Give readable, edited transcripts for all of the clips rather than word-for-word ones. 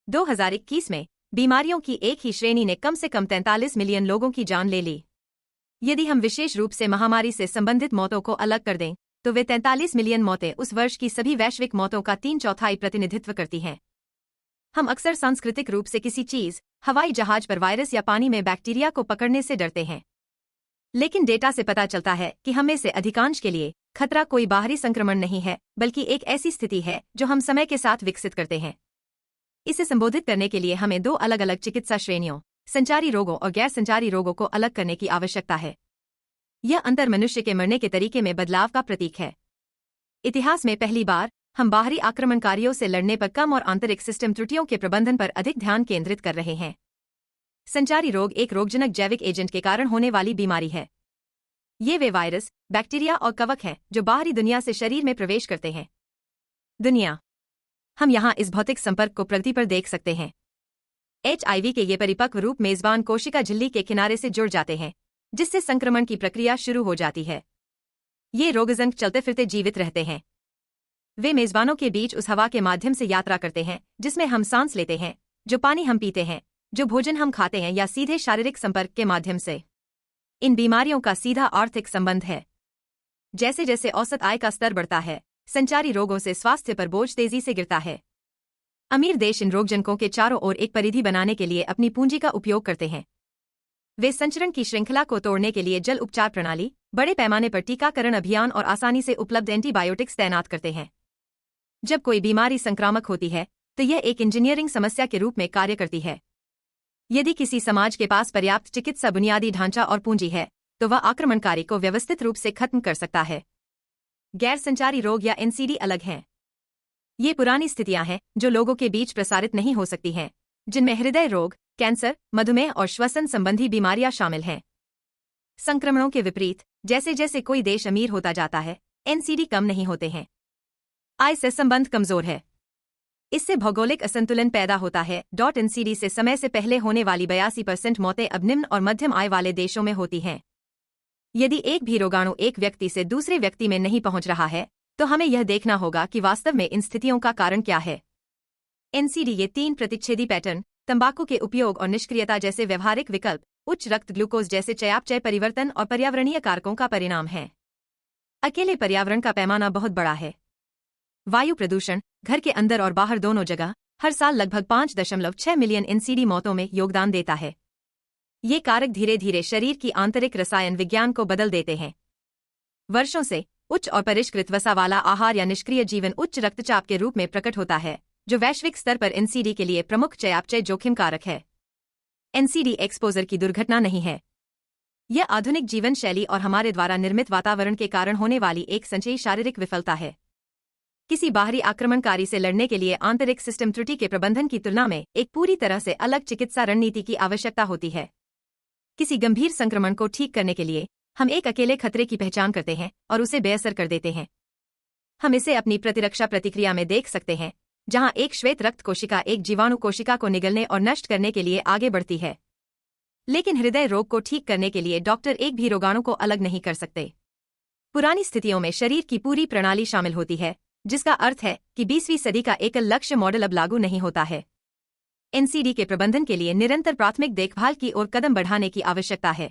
2021 में बीमारियों की एक ही श्रेणी ने कम से कम 43 मिलियन लोगों की जान ले ली। यदि हम विशेष रूप से महामारी से संबंधित मौतों को अलग कर दें तो वे 43 मिलियन मौतें उस वर्ष की सभी वैश्विक मौतों का 3/4 प्रतिनिधित्व करती हैं। हम अक्सर सांस्कृतिक रूप से किसी चीज, हवाई जहाज पर वायरस या पानी में बैक्टीरिया को पकड़ने से डरते हैं, लेकिन डेटा से पता चलता है कि हम में से अधिकांश के लिए खतरा कोई बाहरी संक्रमण नहीं है, बल्कि एक ऐसी स्थिति है जो हम समय के साथ विकसित करते हैं। इसे संबोधित करने के लिए हमें 2 अलग अलग चिकित्सा श्रेणियों, संचारी रोगों और गैर संचारी रोगों को अलग करने की आवश्यकता है। यह अंतर मनुष्य के मरने के तरीके में बदलाव का प्रतीक है। इतिहास में पहली बार हम बाहरी आक्रमणकारियों से लड़ने पर कम और आंतरिक सिस्टम त्रुटियों के प्रबंधन पर अधिक ध्यान केंद्रित कर रहे हैं। संचारी रोग एक रोगजनक जैविक एजेंट के कारण होने वाली बीमारी है। ये वे वायरस, बैक्टीरिया और कवक हैं जो बाहरी दुनिया से शरीर में प्रवेश करते हैं। दुनिया, हम यहाँ इस भौतिक संपर्क को प्रगति पर देख सकते हैं। HIV के ये परिपक्व रूप मेजबान कोशिका झिल्ली के किनारे से जुड़ जाते हैं, जिससे संक्रमण की प्रक्रिया शुरू हो जाती है। ये रोगजनक चलते फिरते जीवित रहते हैं। वे मेजबानों के बीच उस हवा के माध्यम से यात्रा करते हैं जिसमें हम सांस लेते हैं, जो पानी हम पीते हैं, जो भोजन हम खाते हैं, या सीधे शारीरिक संपर्क के माध्यम से। इन बीमारियों का सीधा आर्थिक संबंध है। जैसे जैसे औसत आय का स्तर बढ़ता है, संचारी रोगों से स्वास्थ्य पर बोझ तेजी से गिरता है। अमीर देश इन रोगजनकों के चारों ओर एक परिधि बनाने के लिए अपनी पूंजी का उपयोग करते हैं। वे संचरण की श्रृंखला को तोड़ने के लिए जल उपचार प्रणाली, बड़े पैमाने पर टीकाकरण अभियान और आसानी से उपलब्ध एंटीबायोटिक्स तैनात करते हैं। जब कोई बीमारी संक्रामक होती है तो यह एक इंजीनियरिंग समस्या के रूप में कार्य करती है। यदि किसी समाज के पास पर्याप्त चिकित्सा बुनियादी ढांचा और पूंजी है तो वह आक्रमणकारी को व्यवस्थित रूप से खत्म कर सकता है। गैर संचारी रोग या NCD अलग हैं। ये पुरानी स्थितियां हैं जो लोगों के बीच प्रसारित नहीं हो सकती हैं, जिनमें हृदय रोग, कैंसर, मधुमेह और श्वसन संबंधी बीमारियां शामिल हैं। संक्रमणों के विपरीत, जैसे जैसे कोई देश अमीर होता जाता है, NCD कम नहीं होते हैं। आय से संबंध कमजोर है। इससे भौगोलिक असंतुलन पैदा होता है। NCD से समय से पहले होने वाली 82% मौतें अब निम्न और मध्यम आय वाले देशों में होती हैं। यदि एक भी रोगाणु एक व्यक्ति से दूसरे व्यक्ति में नहीं पहुंच रहा है तो हमें यह देखना होगा कि वास्तव में इन स्थितियों का कारण क्या है। NCD ये 3 प्रतिच्छेदी पैटर्न, तंबाकू के उपयोग और निष्क्रियता जैसे व्यवहारिक विकल्प, उच्च रक्त ग्लूकोज जैसे चयापचय परिवर्तन और पर्यावरणीय कारकों का परिणाम है। अकेले पर्यावरण का पैमाना बहुत बड़ा है। वायु प्रदूषण, घर के अंदर और बाहर दोनों जगह, हर साल लगभग 5.6 मिलियन NCD मौतों में योगदान देता है। ये कारक धीरे धीरे शरीर की आंतरिक रसायन विज्ञान को बदल देते हैं। वर्षों से उच्च और परिष्कृत वसा वाला आहार या निष्क्रिय जीवन उच्च रक्तचाप के रूप में प्रकट होता है, जो वैश्विक स्तर पर NCD के लिए प्रमुख चयापचय जोखिम कारक है। NCD एक्सपोजर की दुर्घटना नहीं है। यह आधुनिक जीवन शैली और हमारे द्वारा निर्मित वातावरण के कारण होने वाली एक संचयी शारीरिक विफलता है। किसी बाहरी आक्रमणकारी से लड़ने के लिए आंतरिक सिस्टम त्रुटि के प्रबंधन की तुलना में एक पूरी तरह से अलग चिकित्सा रणनीति की आवश्यकता होती है। किसी गंभीर संक्रमण को ठीक करने के लिए हम एक अकेले खतरे की पहचान करते हैं और उसे बेअसर कर देते हैं। हम इसे अपनी प्रतिरक्षा प्रतिक्रिया में देख सकते हैं, जहां एक श्वेत रक्त कोशिका एक जीवाणु कोशिका को निगलने और नष्ट करने के लिए आगे बढ़ती है। लेकिन हृदय रोग को ठीक करने के लिए डॉक्टर एक भी रोगाणु को अलग नहीं कर सकते। पुरानी स्थितियों में शरीर की पूरी प्रणाली शामिल होती है, जिसका अर्थ है कि 20वीं सदी का एकल लक्ष्य मॉडल अब लागू नहीं होता है। NCD के प्रबंधन के लिए निरंतर प्राथमिक देखभाल की ओर कदम बढ़ाने की आवश्यकता है।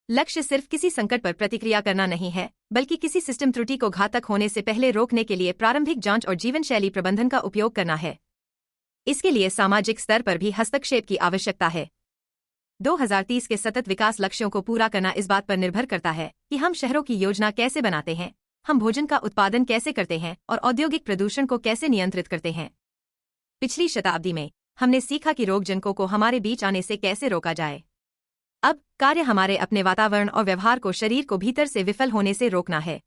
लक्ष्य सिर्फ किसी संकट पर प्रतिक्रिया करना नहीं है, बल्कि किसी सिस्टम त्रुटि को घातक होने से पहले रोकने के लिए प्रारंभिक जांच और जीवनशैली प्रबंधन का उपयोग करना है। इसके लिए सामाजिक स्तर पर भी हस्तक्षेप की आवश्यकता है। 2030 के सतत विकास लक्ष्यों को पूरा करना इस बात पर निर्भर करता है कि हम शहरों की योजना कैसे बनाते हैं, हम भोजन का उत्पादन कैसे करते हैं और औद्योगिक प्रदूषण को कैसे नियंत्रित करते हैं। पिछली शताब्दी में हमने सीखा कि रोगजनकों को हमारे बीच आने से कैसे रोका जाए। अब कार्य हमारे अपने वातावरण और व्यवहार को शरीर को भीतर से विफल होने से रोकना है।